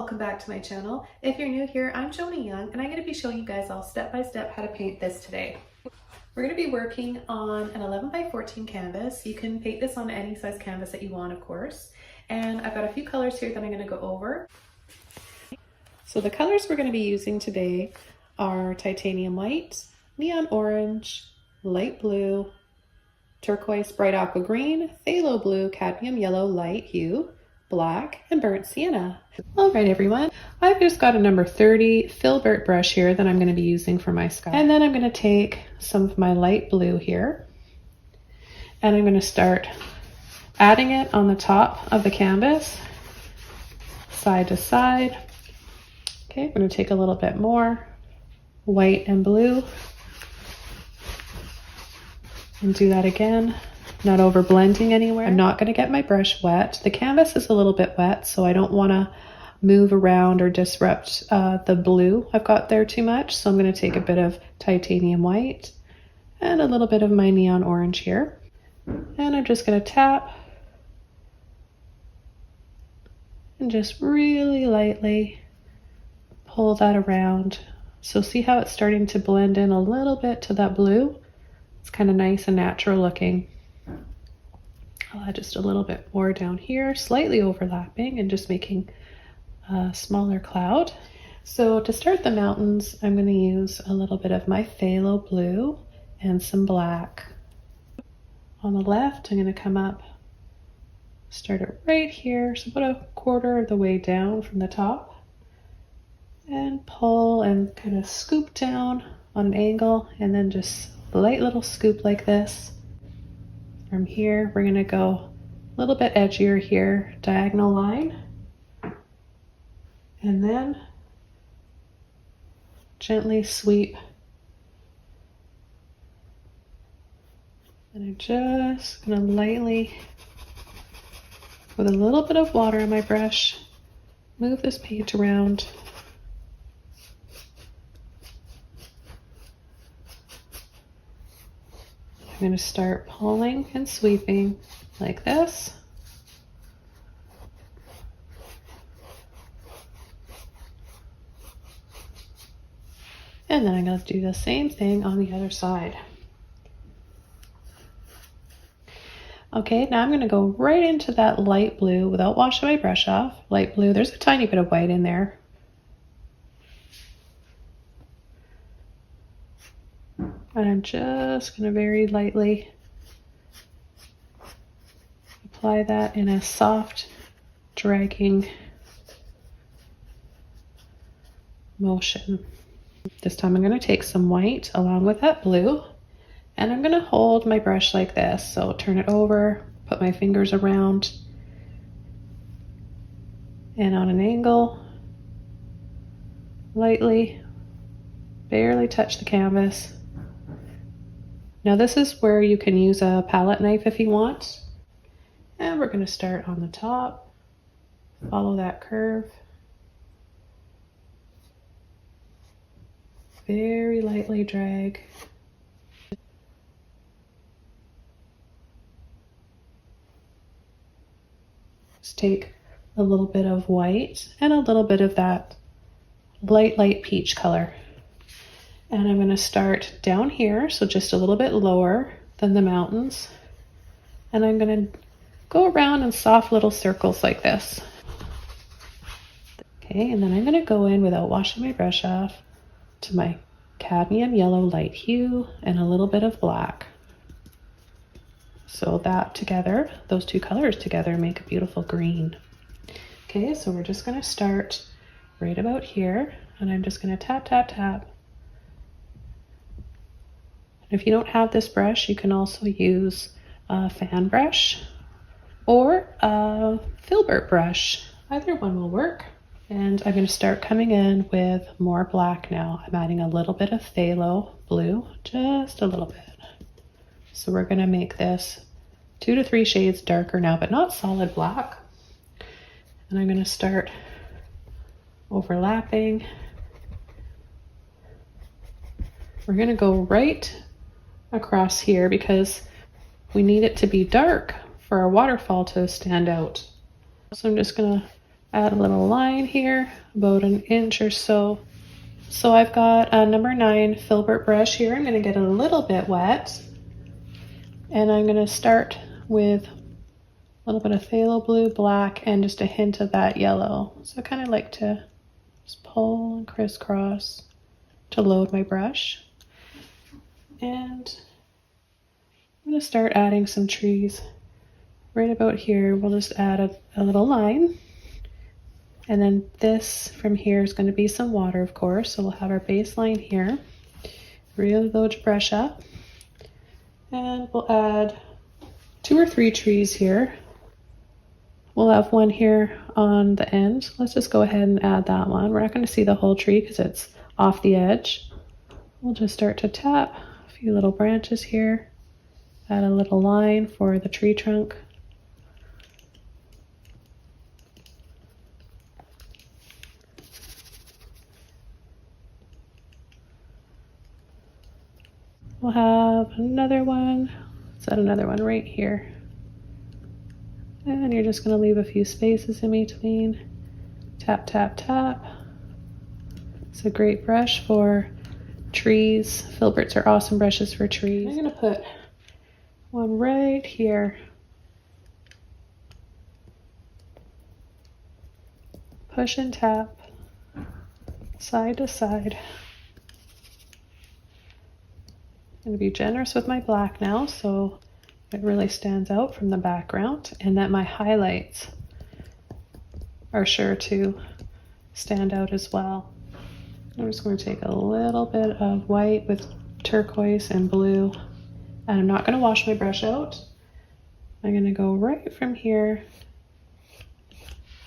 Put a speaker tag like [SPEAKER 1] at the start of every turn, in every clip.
[SPEAKER 1] welcome back to my channel. If you're new here, I'm Joni Young and I'm going to be showing you guys all step by step how to paint this today. We're going to be working on an 11 by 14 canvas. You can paint this on any size canvas that you want, of course. And I've got a few colors here that I'm going to go over. So the colors we're going to be using today are titanium white, neon orange, light blue, turquoise bright aqua green, phthalo blue, cadmium yellow light hue, black, and burnt sienna. All right, everyone, I've just got a number 30 filbert brush here that I'm going to be using for my sky. And then I'm going to take some of my light blue here, and I'm going to start adding it on the top of the canvas, side to side. Okay, I'm going to take a little bit more white and blue and do that again. Not over blending anywhere. I'm not going to get my brush wet. The canvas is a little bit wet, so I don't want to move around or disrupt the blue I've got there too much. So I'm going to take a bit of titanium white and a little bit of my neon orange here. And I'm just going to tap and just really lightly pull that around. So see how it's starting to blend in a little bit to that blue? It's kind of nice and natural looking. I'll add just a little bit more down here, slightly overlapping and just making a smaller cloud. So to start the mountains, I'm going to use a little bit of my phthalo blue and some black. On the left, I'm going to come up, start it right here, so about a quarter of the way down from the top, and pull and kind of scoop down on an angle, and then just a light little scoop like this. From here, we're going to go a little bit edgier here, diagonal line, and then gently sweep. And I'm just going to lightly, with a little bit of water on my brush, move this paint around. I'm going to start pulling and sweeping like this. And then I'm going to do the same thing on the other side. Okay, now I'm going to go right into that light blue without washing my brush off. Light blue, there's a tiny bit of white in there. And I'm just going to very lightly apply that in a soft, dragging motion. This time I'm going to take some white along with that blue, and I'm going to hold my brush like this. So turn it over, put my fingers around, and on an angle, lightly, barely touch the canvas. Now this is where you can use a palette knife if you want. And we're going to start on the top, follow that curve. Very lightly drag. Just take a little bit of white and a little bit of that light peach color. And I'm going to start down here, so just a little bit lower than the mountains. And I'm going to go around in soft little circles like this. Okay, and then I'm going to go in without washing my brush off to my cadmium yellow light hue and a little bit of black. So that together, those two colors together, make a beautiful green. Okay, so we're just going to start right about here, and I'm just going to tap, tap, tap. If you don't have this brush, you can also use a fan brush or a filbert brush. Either one will work. And I'm going to start coming in with more black now. I'm adding a little bit of phthalo blue, just a little bit. So we're going to make this 2 to 3 shades darker now, but not solid black. And I'm going to start overlapping. We're going to go right across here because we need it to be dark for our waterfall to stand out. So I'm just going to Add a little line here, about an inch or so. So I've got a number 9 filbert brush here. I'm going to get a little bit wet. And I'm going to start with a little bit of phthalo blue, black, and just a hint of that yellow. So I kind of like to just pull and crisscross to load my brush. And I'm going to start adding some trees. Right about here, we'll just add a little line. And then this from here is going to be some water, of course. So we'll have our baseline here. Really load your brush up. And we'll add 2 or 3 trees here. We'll have one here on the end. Let's just go ahead and add that one. We're not going to see the whole tree because it's off the edge. We'll just start to tap a few little branches here. Add a little line for the tree trunk. We'll have another one. Let's add another one right here. And you're just going to leave a few spaces in between. Tap, tap, tap. It's a great brush for trees. Filberts are awesome brushes for trees. I'm going to put one right here. Push and tap, side to side. I'm going to be generous with my black now so it really stands out from the background and that my highlights are sure to stand out as well. I'm just going to take a little bit of white with turquoise and blue, and I'm not going to wash my brush out. I'm going to go right from here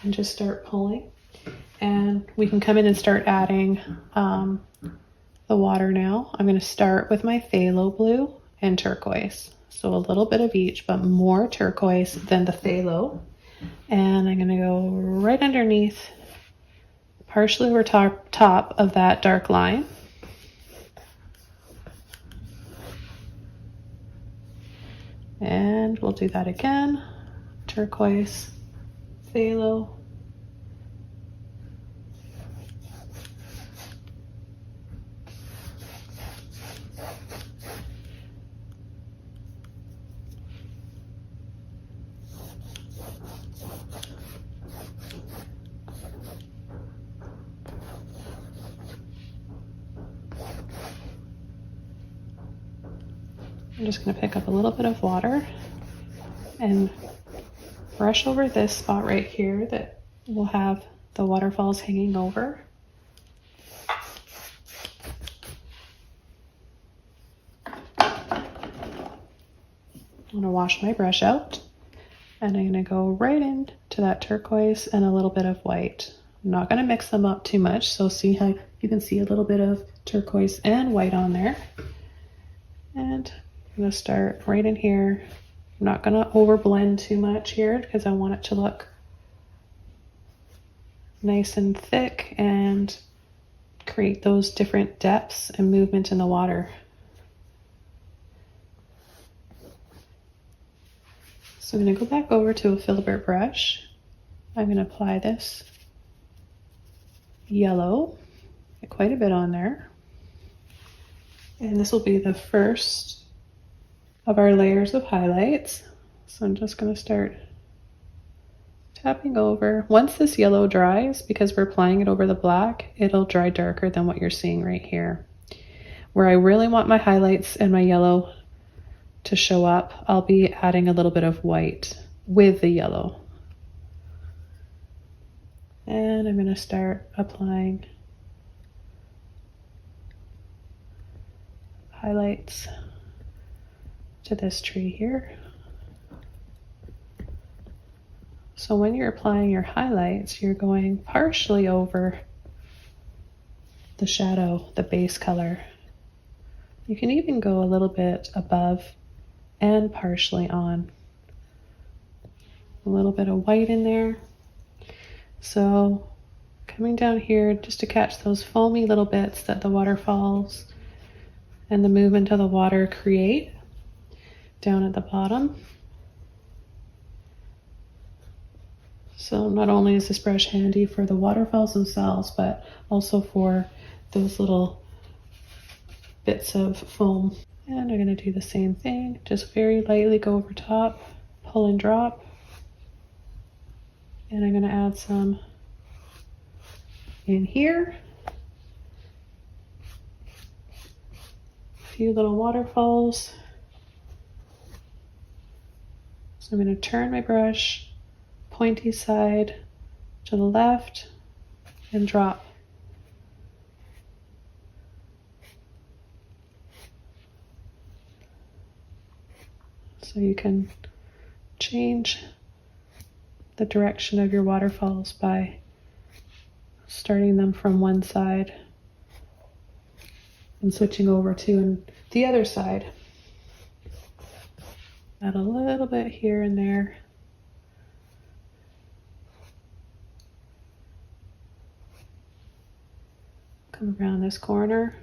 [SPEAKER 1] and just start pulling, and we can come in and start adding the water now. I'm going to start with my phthalo blue and turquoise. So a little bit of each, but more turquoise than the phthalo. And I'm going to go right underneath, partially over top of that dark line. And we'll do that again. Turquoise, phthalo. I'm just going to pick up a little bit of water and brush over this spot right here that will have the waterfalls hanging over. I'm going to wash my brush out, and I'm going to go right into that turquoise and a little bit of white. I'm not going to mix them up too much, so see how you can see a little bit of turquoise and white on there. And I'm going to start right in here. I'm not going to overblend too much here because I want it to look nice and thick and create those different depths and movement in the water. So I'm going to go back over to a filbert brush. I'm going to apply this yellow, get quite a bit on there. And this will be the first of our layers of highlights. So I'm just going to start tapping over. Once this yellow dries, because we're applying it over the black, it'll dry darker than what you're seeing right here. Where I really want my highlights and my yellow to show up, I'll be adding a little bit of white with the yellow. And I'm going to start applying highlights to this tree here. So when you're applying your highlights, you're going partially over the shadow, the base color. You can even go a little bit above and partially on. A little bit of white in there. So coming down here just to catch those foamy little bits that the waterfalls and the movement of the water create down at the bottom. So not only is this brush handy for the waterfalls themselves, but also for those little bits of foam. And I'm going to do the same thing, just very lightly go over top, pull and drop. And I'm going to add some in here. A few little waterfalls. So I'm going to turn my brush pointy side to the left and drop. So you can change the direction of your waterfalls by starting them from one side and switching over to the other side. Add a little bit here and there. Come around this corner.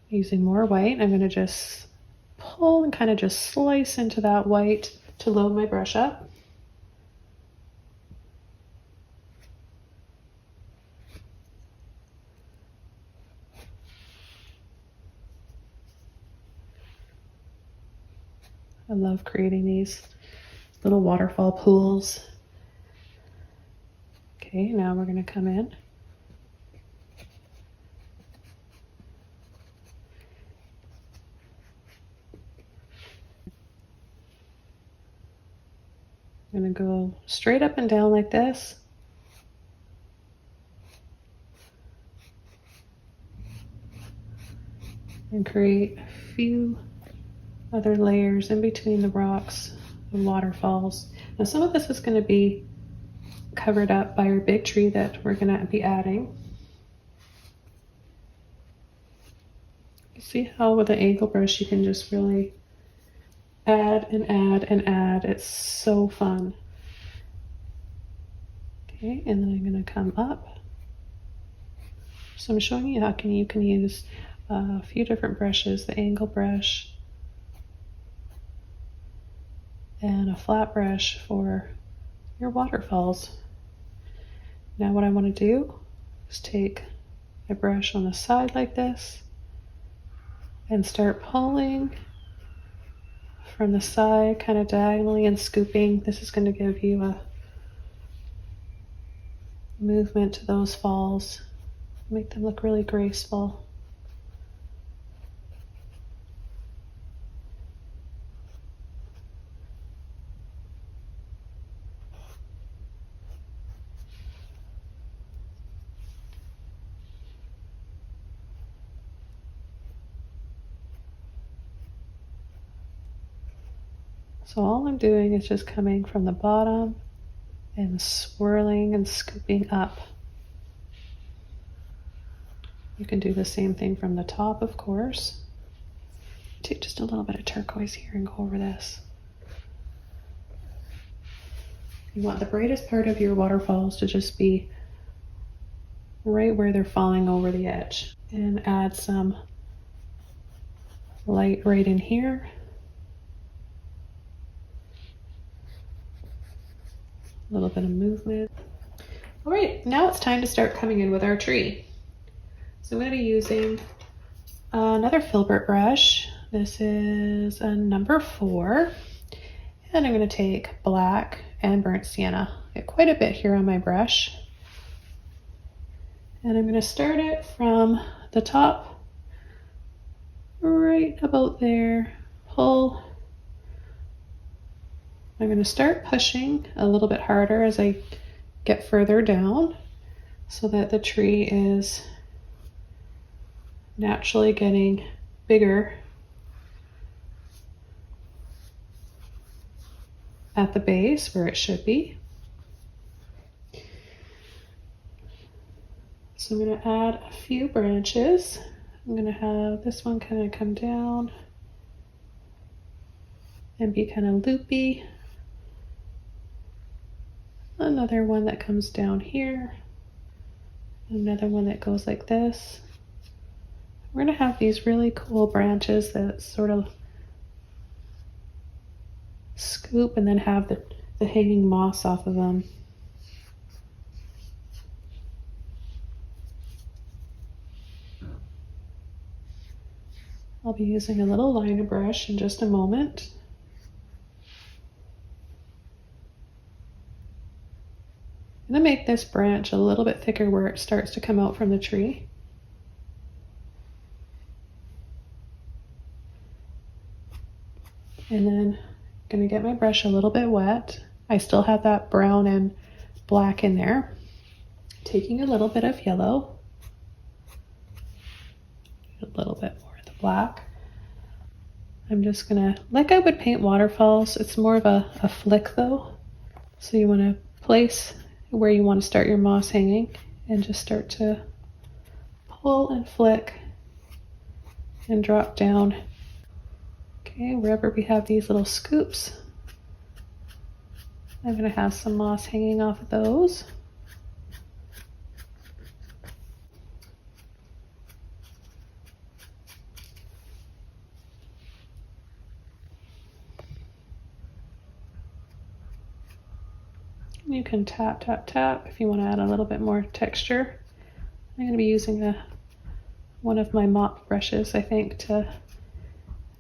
[SPEAKER 1] Using more white, I'm going to just pull and kind of just slice into that white to load my brush up. I love creating these little waterfall pools. Okay, now we're going to come in. I'm going to go straight up and down like this. And create a few other layers in between the rocks and waterfalls. Now some of this is going to be covered up by our big tree that we're going to be adding. You see how with the angle brush you can just really add and add and add. It's so fun. Okay, and then I'm going to come up. So I'm showing you how you can use a few different brushes, the angle brush and a flat brush for your waterfalls. Now what I want to do is take my brush on the side like this and start pulling from the side kind of diagonally and scooping. This is going to give you a movement to those falls, make them look really graceful. So all I'm doing is just coming from the bottom and swirling and scooping up. You can do the same thing from the top, of course. Take just a little bit of turquoise here and go over this. You want the brightest part of your waterfalls to just be right where they're falling over the edge. And add some light right in here. A little bit of movement. All right, now it's time to start coming in with our tree. So I'm going to be using another filbert brush. This is a number 4. And I'm going to take black and burnt sienna. I get quite a bit here on my brush. And I'm going to start it from the top, right about there. Pull. I'm going to start pushing a little bit harder as I get further down so that the tree is naturally getting bigger at the base where it should be. So I'm going to add a few branches. I'm going to have this one kind of come down and be kind of loopy. Another one that comes down here. Another one that goes like this. We're going to have these really cool branches that sort of scoop and then have the the hanging moss off of them. I'll be using a little liner brush in just a moment. I'm going to make this branch a little bit thicker where it starts to come out from the tree. And then I'm going to get my brush a little bit wet. I still have that brown and black in there. Taking a little bit of yellow, a little bit more of the black. I'm just going to, like I would paint waterfalls, it's more of a flick though. So you want to place where you want to start your moss hanging and just start to pull and flick and drop down. Okay, wherever we have these little scoops, I'm going to have some moss hanging off of those. You can tap, tap, tap if you want to add a little bit more texture. I'm going to be using one of my mop brushes, I think, to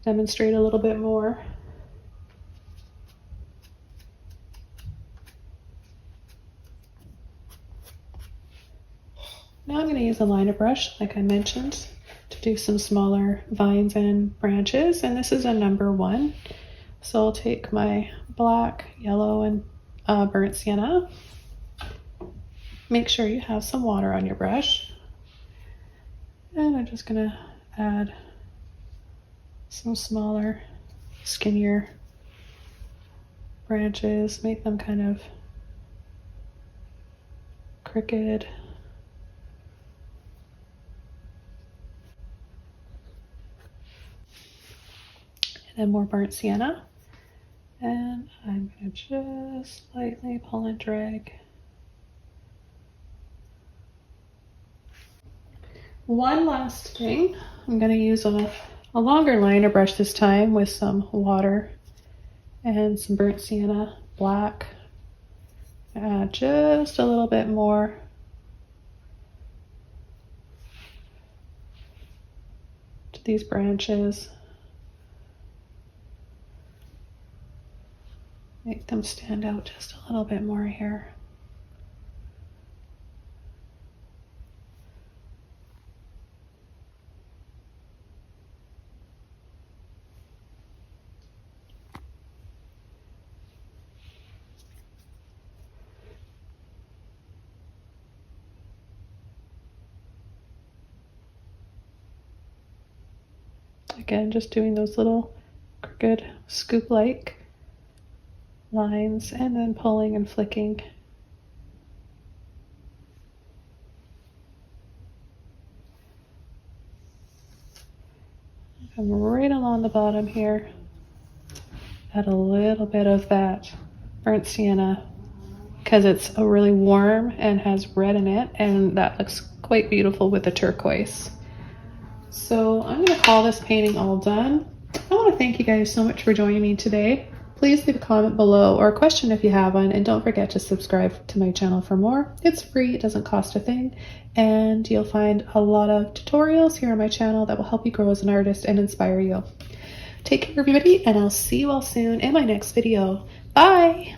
[SPEAKER 1] demonstrate a little bit more. Now I'm going to use a liner brush, like I mentioned, to do some smaller vines and branches, and this is a number 1. So I'll take my black, yellow, and burnt sienna. Make sure you have some water on your brush. And I'm just going to add some smaller, skinnier branches, make them kind of crooked. And then more burnt sienna. And I'm going to just lightly pull and drag. One last thing, I'm going to use a longer liner brush this time with some water and some burnt sienna black. Add just a little bit more. To these branches. Make them stand out just a little bit more here. Again, just doing those little crooked scoop-like lines and then pulling and flicking. Come right along the bottom here. Add a little bit of that burnt sienna because it's a really warm and has red in it, and that looks quite beautiful with the turquoise. So I'm going to call this painting all done. I want to thank you guys so much for joining me today. Please leave a comment below or a question if you have one, and don't forget to subscribe to my channel for more. It's free, it doesn't cost a thing, and you'll find a lot of tutorials here on my channel that will help you grow as an artist and inspire you. Take care everybody, and I'll see you all soon in my next video. Bye!